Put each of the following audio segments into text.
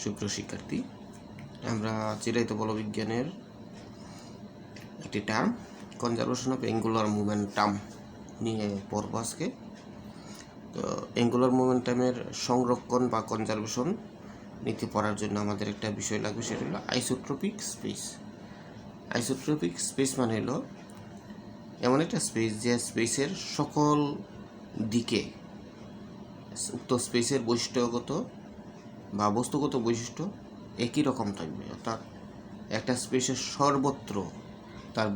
সুপ্রিয় শিক্ষার্থী, আমরা চিরায়ত বলবিজ্ঞানের একটি term conservation of angular momentum নিয়ে পড়ব আজকে। তো অ্যাঙ্গুলার মোমেন্টামের সংরক্ষণ বা কনজারভেশন নীতি পড়ার জন্য আমাদের একটা বিষয় লাগবে, সেটা হলো আইসোট্রপিক স্পেস। আইসোট্রপিক স্পেস মানে হলো এমন একটা স্পেস যে স্পেসের সকল দিকে উক্ত স্পেসের বৈশিষ্ট্যগত বা বস্তুগত বৈশিষ্ট্য একই রকম থাকবে। অর্থাৎ একটা স্পেসের সর্বত্র তার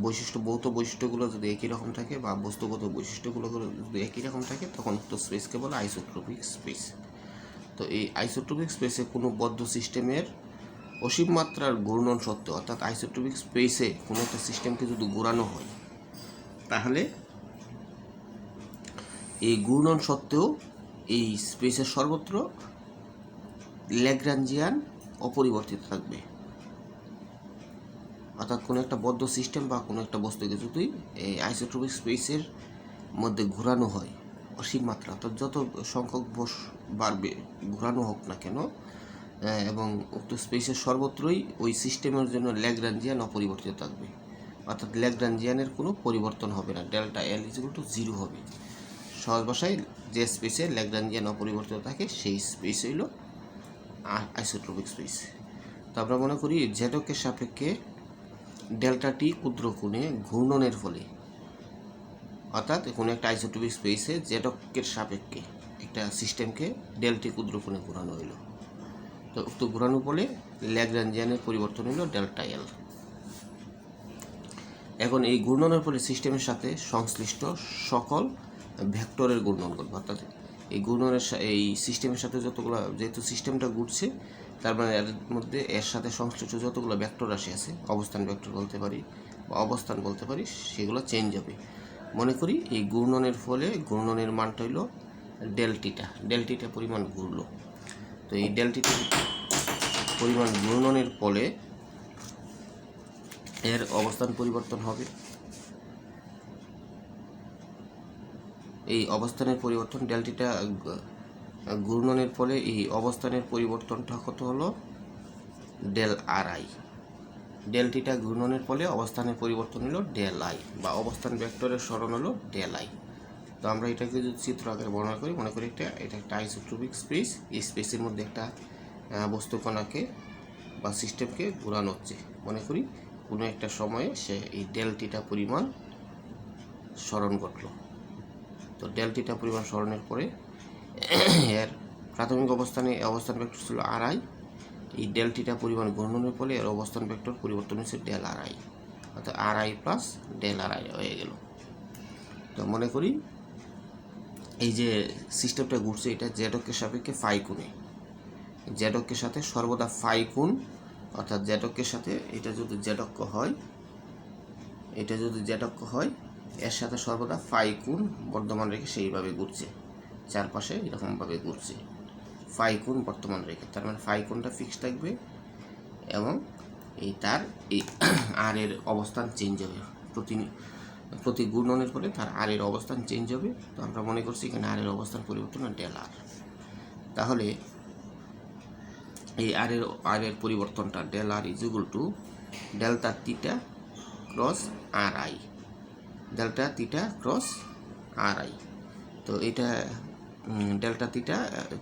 ভৌত বৈশিষ্ট্যগুলো যদি একই রকম থাকে বা বস্তুগত বৈশিষ্ট্যগুলো যদি একই রকম থাকে, তখন উক্ত স্পেসকে বলে আইসোট্রপিক স্পেস। তো এই আইসোট্রপিক স্পেসে কোনো বদ্ধ সিস্টেমের অসীম মাত্রার ঘূর্ণন সত্ত্বেও, অর্থাৎ আইসোট্রপিক স্পেসে কোনো একটা সিস্টেমকে যদি ঘোরানো হয়, তাহলে এই ঘূর্ণন সত্ত্বেও এই স্পেসের সর্বত্র ল্যাগ্রাঞ্জিয়ান অপরিবর্তিত থাকবে। অর্থাৎ কোনো একটা বদ্ধ সিস্টেম বা কোনো একটা বস্তুকে যদি এই আইসোট্রপিক স্পেসের মধ্যে ঘোরানো হয় অসীম মাত্রা, অর্থাৎ যত সংখ্যক বাড়বে ঘোরানো হোক না কেন, এবং উক্ত স্পেসের সর্বত্রই ওই সিস্টেমের জন্য ল্যাগ্রাঞ্জিয়ান অপরিবর্তিত থাকবে। অর্থাৎ ল্যাগ্রাঞ্জিয়ানের কোনো পরিবর্তন হবে না, ডেল্টা এল ইকুয়াল টু 0 হবে। সহজ ভাষায় যে স্পেসে ল্যাগ্রাঞ্জিয়ান অপরিবর্তিত থাকে সেই স্পেস হইল আইসোট্রপিক স্পেস। তো আমরা মনে করি জেডকের সাপেক্ষে ডেল্টা টি ক্ষুদ্র কোণে ঘূর্ণনের ফলে, অর্থাৎ কোনো একটা আইসোট্রপিক স্পেসে জেডকের সাপেক্ষে একটা সিস্টেমকে ডেল্টি ক্ষুদ্র কোণে ঘোরানো হইল। তো উক্ত ঘোরানোর ফলে ল্যাগ্রাঞ্জিয়ানের পরিবর্তন হইল ডেল্টা এল। এখন এই ঘূর্ণনের ফলে সিস্টেমের সাথে সংশ্লিষ্ট সকল ভেক্টরের ঘূর্ণন করবে। অর্থাৎ এই ঘূর্ণনের এই সিস্টেমের সাথে যতগুলো, যেহেতু সিস্টেমটা ঘুরছে, তার মানে এর মধ্যে এর সাথে সংশ্লিষ্ট যতগুলো ভেক্টর রাশি আছে, অবস্থান ভেক্টর বলতে পারি বা অবস্থান বলতে পারি, সেগুলো চেঞ্জ হবে। মনে করি এই ঘূর্ণনের ফলে ঘূর্ণনের মানটা হইল ডেলটিটা পরিমাণ ঘুরলো। তো এই ডেলটিটা পরিমাণ ঘূর্ণনের ফলে এর অবস্থান পরিবর্তন হবে। এই অবস্থানের পরিবর্তন ডেলটিটা ঘূর্ণনের ফলে এই অবস্থানের পরিবর্তনটা কত হলো? Del R I. ডেলটিটা ঘূর্ণনের ফলে অবস্থানের পরিবর্তন হলো ডেল আই, বা অবস্থান ভেক্টরের সরণ হলো ডেল আই। তো আমরা এটাকে যদি চিত্র আকারে বর্ণনা করি, মনে করি এটা একটা আইসোট্রপিক স্পেস। এই স্পেসের মধ্যে একটা বস্তুকণাকে বা সিস্টেমকে ঘোরানো হচ্ছে। মনে করি কোনো একটা সময়ে সে এই ডেলটিটা পরিমাণ সরণ ঘটল। তো ডেলটিটা পরিমাণ সরণের পরে এর প্রাথমিক অবস্থান ভেক্টর ছিল আর আই। এই ডেলটিটা পরিমাণ ঘূর্ণনের ফলে এর অবস্থান ভেক্টর পরিবর্তন হয়েছে ডেল আর আই, অর্থাৎ R I plus del R I হয়ে গেল। তো মনে করি এই যে সিস্টেমটা ঘুরছে, এটা জেডকের সাপেক্ষে ফাই কোণে, জেডকের সাথে সর্বদা ফাই কোণ, অর্থাৎ জেডকের সাথে এটা যদি জেডক হয়, এর সাথে সর্বদা ফাই কোণ বর্তমান রেখে সেইভাবে ঘুরছে, চারপাশে এরকমভাবে ঘুরছে ফাই কোণ বর্তমান রেখে। তার মানে ফাই কোণটা ফিক্স থাকবে এবং তার এই আর এর অবস্থান চেঞ্জ হবে প্রতি ঘূর্ণনের ফলে তার আর এর অবস্থান চেঞ্জ হবে। তো আমরা মনে করছি এখানে আর এর অবস্থান পরিবর্তন ডেল আর। তাহলে এই আর এর পরিবর্তনটা del R is equal to delta theta cross R I, delta theta cross R I. তো এটা ডেল্টা থিটা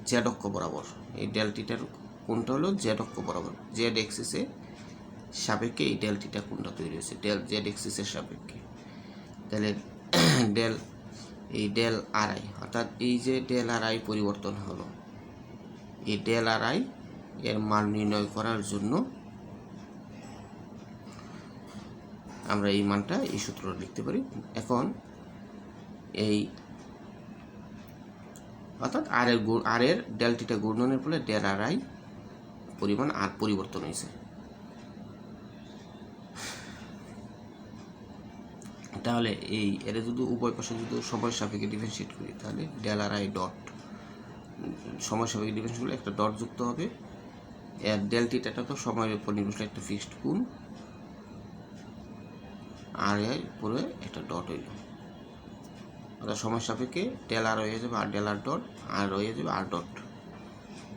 জেড অক্ষ বরাবর, এই ডেলটিটার কোণটা হলো জেড অক্ষ বরাবর, জেড এক্সিসের সাপেক্ষে এই ডেলটিটা কোণটা তৈরি হয়েছে জেড এক্সিসের সাপেক্ষে। তাহলে ডেল আর আই, অর্থাৎ এই যে ডেল আর আই পরিবর্তন হলো, এই ডেল আর আই এর মান নির্ণয় করার জন্য আমরা এই মানটা এই সূত্র লিখতে পারি। এখন অর্থাৎ আর এর ডেলটিটা ঘূর্ণনের ফলে ডেল আর আই পরিমাণ আর পরিবর্তন হয়েছে। তাহলে এর যদি উভয় পাশে যদি সময় সাপেক্ষে ডিফারেন্সিয়েট করি, তাহলে ডেল আর আই ডট সময় সাপেক্ষে ডিফারেন্সিয়েট করলে একটা ডট যুক্ত হবে। এর ডেলটিটা তো সময়ের উপর নির্ভরশীল একটা ফিক্সড কোণ, আর আই পরে একটা ডট হইল, অর্থাৎ সময় সাপেক্ষে ডেল আর হয়ে যাবে আর ডেল আর ডট, আর হয়ে যাবে আর ডট।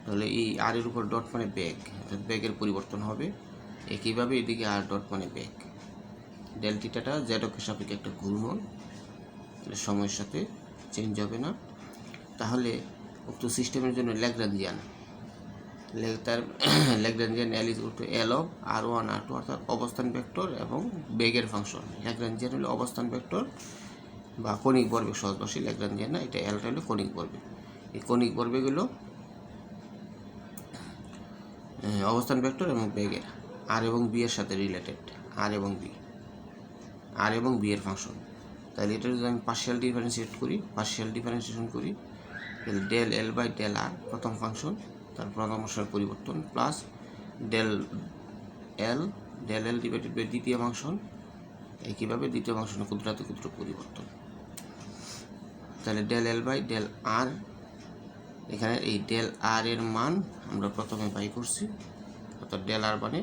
তাহলে এই আর এর উপর ডট মানে বেগ, অর্থাৎ বেগের পরিবর্তন হবে। একইভাবে এদিকে আর ডট মানে বেগ। ডেল থিটাটা জেড অক্ষের সাপেক্ষে একটা ঘূর্ণন, সময়ের সাথে চেঞ্জ হবে না। তাহলে উক্ত সিস্টেমের জন্য ল্যাগ্রাঞ্জিয়ান তার Lagrangian L is equal two L of R1 R2 অর্থাৎ অবস্থান ভেক্টর এবং বেগের ফাংশন। ল্যাগ্রাঞ্জিয়ান হলো অবস্থান ভেক্টর বা কণিক ভরবেগ, সহজ ভাষায় ল্যাগ্রাঞ্জিয়ান না, এটা এলটা হলো কণিক ভরবেগ। এই কণিক ভরবেগগুলো অবস্থান ভেক্টর এবং বেগের আর এবং বি এর সাথে রিলেটেড। আর এবং বি এর ফাংশন। তাহলে এটা যদি আমি পার্শিয়াল ডিফারেন্সিয়েশন করি তাহলে del L by del R প্রথম ফাংশন, তার প্রথম ফাংশনের পরিবর্তন, plus del L divided by দ্বিতীয় ফাংশন, একইভাবে দ্বিতীয় ফাংশনের ক্ষুদ্রাতি ক্ষুদ্র পরিবর্তন। তাহলে del L by del R, এখানে এই ডেল আর এর মান আমরা প্রথমে বাই করছি, অর্থাৎ ডেল আর মানে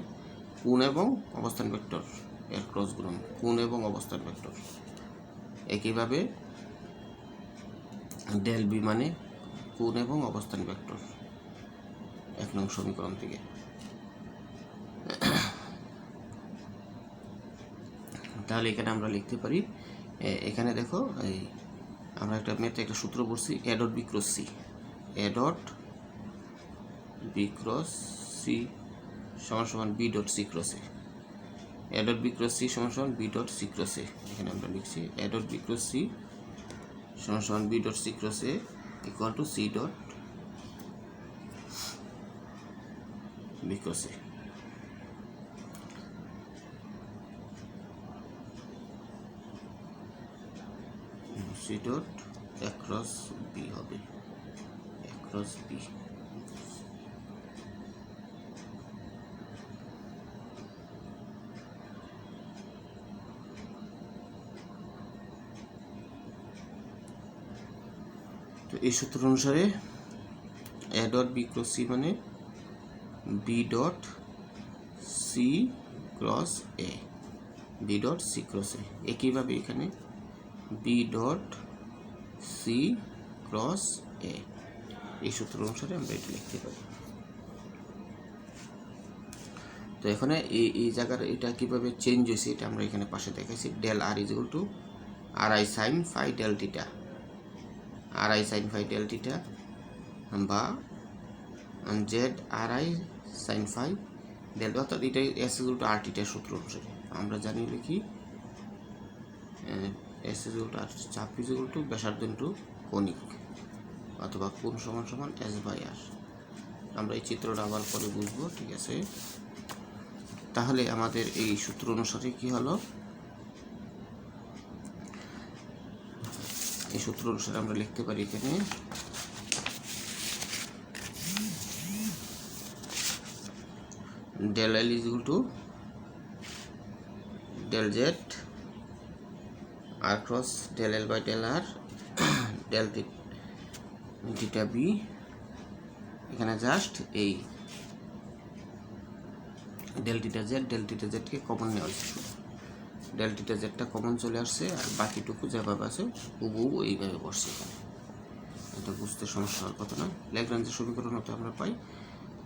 কোণ এবং অবস্থান ভেক্টর এর ক্রস গুণন, কোণ এবং অবস্থান ভেক্টর। একইভাবে ডেল বি মানে কোণ এবং অবস্থান ভেক্টর 1 নং সমীকরণ থেকে। তাহলে এখানে আমরা লিখতে পারি, এখানে দেখো এই আমরা একটা ম্যাথে একটা সূত্র পড়ছি, A dot B cross C, A dot B cross C সমান সমান B dot C cross A, A dot B cross C সমান সমান B dot C cross A. এখানে আমরা লিখছি A dot B cross C সমান সমান B dot C cross A equal to C dot B cross A. C dot a cross B হবে, a cross B. তো এই সূত্র অনুসারে A dot B cross C মানে বি ডট সি ক্রস এ, B dot C cross এ। একইভাবে এখানে B dot C cross এ, এই সূত্র অনুসারে আমরা এটা লিখতে পারি। তো এখানে এই জায়গার এটা কিভাবে চেঞ্জ হয়েছে এটা আমরা এখানে পাশে দেখাইছি। Del R is equal to R I sine phi del theta, R I sine phi del theta বা Z R I sine phi del, অর্থাৎ এটা S is equal to R থিটার সূত্র অনুসারে আমরা জানি কি S is equal to R, চাপ ইজ ইকুয়াল টু ব্যাসার্ধ ইনটু কণিক, অথবা কোণ সমান সমান এস বাই আর। আমরা এই চিত্রটা আবার পরে বুঝবো, ঠিক আছে। তাহলে আমাদের এই সূত্র অনুসারে কি হলো, এই সূত্র অনুসারে আমরা লিখতে পারি এখানে del L is equal to del Z R cross del L by del R del theta B. এখানে জাস্ট এই ডেল থিটা জেডকে কমন নেওয়া হয়েছে, ডেল থিটা জেডটা কমন চলে আসছে, আর বাকিটুকু যেভাবে আছে হুবহু এইভাবে বসছে এখানে। এটা বুঝতে সমস্যা হওয়ার কথা না। ল্যাগ্রাঞ্জের সমীকরণ হতে আমরা পাই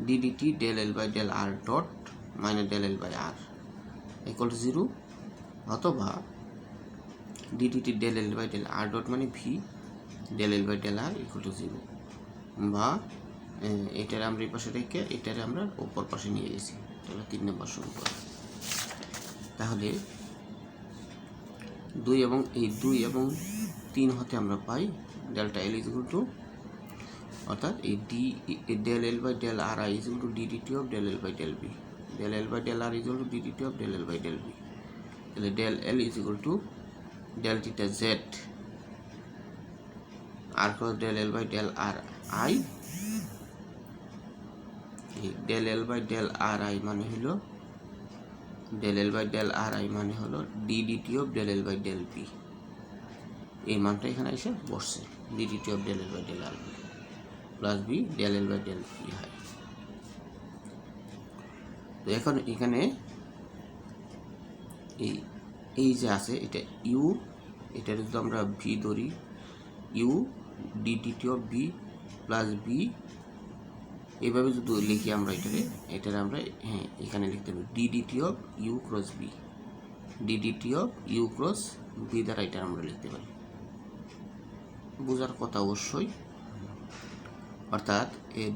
DDT del L by del R dot minus del L by R equal to 0, অথবা DDT del L by del R dot মানে V del L by del R equal to 0, বা এটার আমরা এই পাশে রেখে এটারে আমরা উপর পাশে নিয়ে গেছি, এটা 3 নম্বর সমীকরণ। তাহলে 2 এবং 3 হতে আমরা পাই delta L is equal to, অর্থাৎ এই del L by del R I is equal to DDT of del L by del B, del L by del R is equal to DDT of del L by del B. তাহলে del L is equal to del theta Z R cross del L by del R I, del L by del R I মানে হলো del L by del R I মানে হলো DDT of del L by del B. এই মানটা এখানে এসে বসছে, DDT of del L by del R B plus B del L by del B হয়। তো এখন এখানে এই যে আছে এটা ইউ, এটা যদি আমরা ভি ধরি, U DDT of B plus B এইভাবে যদি লিখি আমরা এটারে আমরা এখানে লিখতে পারি DDT of U cross B, DDT of U cross B দ্বারা এটা আমরা লিখতে পারি। বোঝার কথা অবশ্যই। অর্থাৎ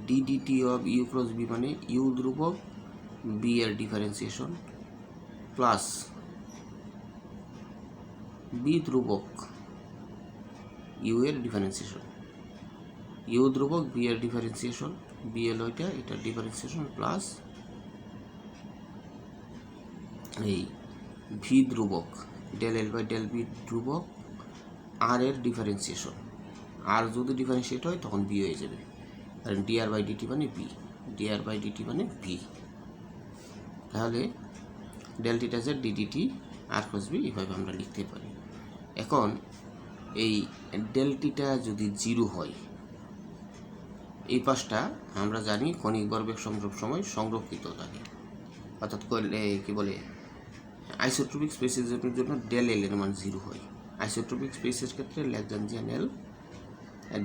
DDT of U cross B মানে ইউ ধ্রুবক বি এর ডিফারেন্সিয়েশন প্লাস বি ধ্রুবক ইউ এর ডিফারেন্সিয়েশন, ইউ ধ্রুবক বি এর ডিফারেন্সিয়েশন, বি এল এটা ডিফারেন্সিয়েশন প্লাস এই ভি ধ্রুবক del L by del B ধ্রুবক আর এর ডিফারেন্সিয়েশন। আর যদি ডিফারেন্সিয়েট হয় তখন বি হয়ে যাবে, কারণ ডিআর বাই ডিটি মানে বি, ডিআর বাই ডিটি মানে ভি। তাহলে ডেল টিটা জেড ডিডিটি আর ক্রস বি এভাবে আমরা লিখতে পারি। এখন এই ডেল টিটা যদি 0 হয়, এই পাশটা আমরা জানি কণিক ভরবেগ সংযোগ সময় সংরক্ষিত থাকে। অর্থাৎ কি বলে আইসোট্রপিক স্পেসের জন্য ডেল এল এর মান 0 হয়। আইসোট্রপিক স্পেসের ক্ষেত্রে ল্যাগ্রাঞ্জিয়ান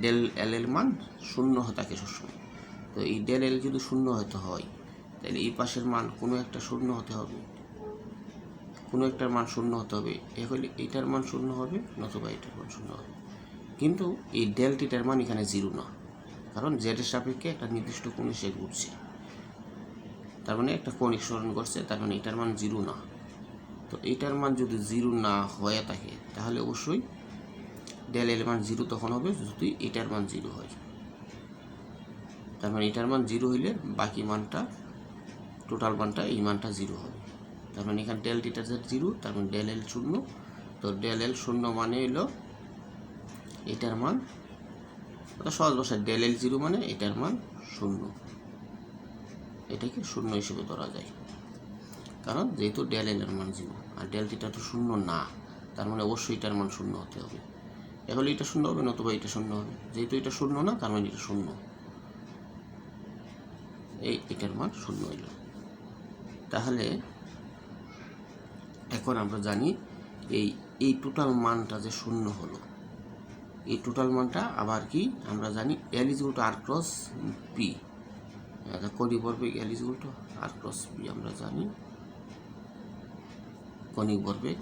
ডেল এল এর মান 0 থাকে সবসময়। তো এই ডেল এল যদি 0 হতে হয়, তাহলে এই পাশের মান কোনো একটা 0 হতে হবে, কোনো একটার মান 0 হতে হবে। হলে এইটার মান 0 হবে, নতুবা এটার মান 0 হবে। কিন্তু এই ডেল টিটার মান এখানে 0 না, কারণ জেডের সাপেক্ষে একটা নির্দিষ্ট কোণে সে ঘুরছে, তার মানে একটা কৌণিক সরণ করছে, তার মানে এটার মান 0 না। তো এটার মান যদি 0 না হয়ে থাকে, তাহলে অবশ্যই ডেল এর মান 0 তখন হবে যদি এটার মান 0 হয়। তার মানে এটার মান 0 হইলে বাকি মানটা, টোটাল মানটা, এই মানটা 0 হবে। তার মানে এখানে ডেল টিটা জেড 0, তার মানে ডেল এল 0। তো ডেল এল 0 মানে হলো এটার মান, সহজ ভাষায় ডেল এল 0 মানে এটার মান 0, এটাকে 0 হিসেবে ধরা যায়। কারণ যেহেতু ডেল এল এর মান 0 আর ডেল টিটা তো 0 না, তার মানে অবশ্যই এটার মান 0 হতে হবে। এখন এটা 0 হবে, নতুবা এটা 0 হবে। যেহেতু এটা 0 না, তার মানে এটা 0, এটার মান 0 হইল। তাহলে এখন আমরা জানি এই টোটাল মানটা যে 0 হলো, এই টোটাল মানটা আবার কি আমরা জানি L is equal to R cross P. কণিক ভরবেগ L is equal to R cross P আমরা জানি কণিক ভরবেগ।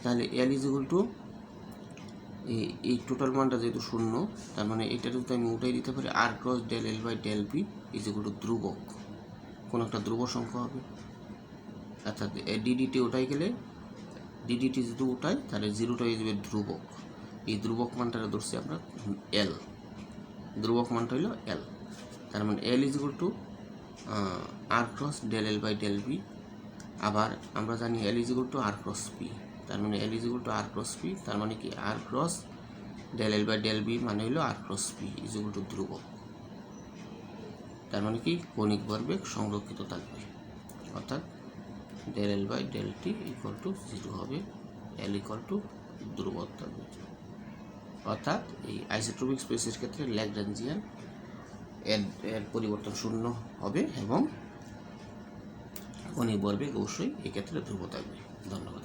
তাহলে এল ইজ ইকুয়াল টু এই টোটাল মানটা যেহেতু 0, তার মানে এটা যদি আমি উঠাই দিতে পারি R cross del L by del P is equal to ধ্রুবক, কোনো একটা ধ্রুব সংখ্যা হবে। অর্থাৎ ডিডিটি ওঠাই গেলে, ডিডিটি যদি উঠাই তাহলে 0টা হয়ে যাবে ধ্রুবক। এই ধ্রুবক মানটা ধরছি আমরা এল, ধ্রুবক মানটা হইল এল। তার মানে L is equal to R cross del L by del B. আবার আমরা জানি L is equal to R cross P, তার মানে L is equal to R cross P. তার মানে কি R cross del L by del B মানে হইল R cross P is equal to ধ্রুবক। তার মানে কি কৌণিক ভরবেগ সংরক্ষিত থাকবে, অর্থাৎ del L by del T equal to 0 হবে, এল ইকুয়াল টু ধ্রুবক থাকবে। অর্থাৎ এই আইসোট্রপিক স্পেসের ক্ষেত্রে ল্যাগ্রাঞ্জিয়ান এর পরিবর্তন 0 হবে এবং কৌণিক ভরবেগ অবশ্যই এক্ষেত্রে ধ্রুব থাকবে। ধন্যবাদ।